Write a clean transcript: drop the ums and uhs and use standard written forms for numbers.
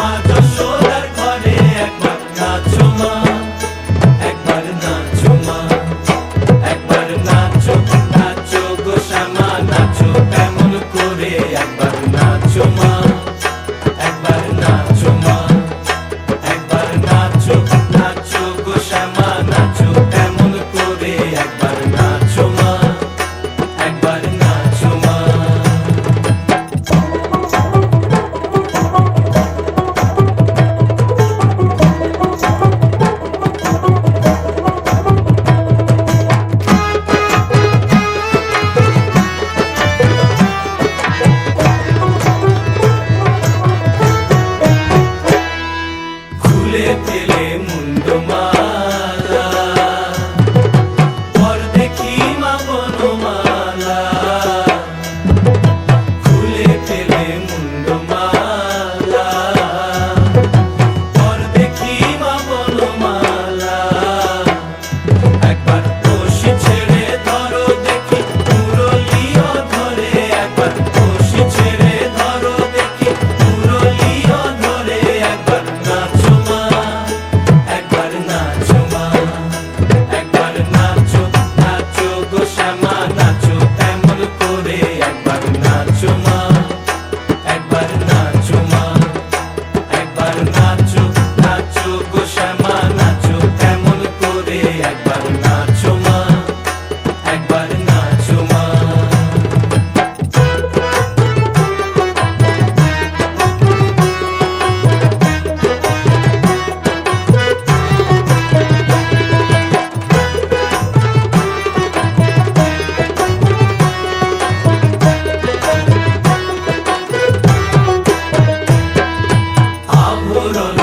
মা যশোদার ঘরে একবার নাচো মা, একবার নাচো মা, একবার নাচো নাচো গো শ্যামা নাচো কেমন করে, একবার নাচো মা, একবার নাচো মা, একবার নাচো নাচো গো শ্যামা নাচো কেমন করে, একবার নাচো মা, একবার নাচো মা। খুলে ফেলে মুন্ডমালা, পর দেখি মা বনমালা, খুলে ফেলে মুন্ডমালা, পর দেখি মা বনমালা, একবার রশি ছেড়ে ধরো দেখি মুরলিও ধরে, একবার রশি ছেড়ে ধরো দেখি মুরলিও ধরে, একবার নাচো মা, একবার নাচো মা, একবার নাচো নাচো গো শ্যামা নাচো কেমন করে, একবার নাচো মা, একবার নাচো মা, একবার নাচো নাচো গো শ্যামা নাচো কেমন করে, একবার নাচো মা, একবার নাচো মা। আভরণ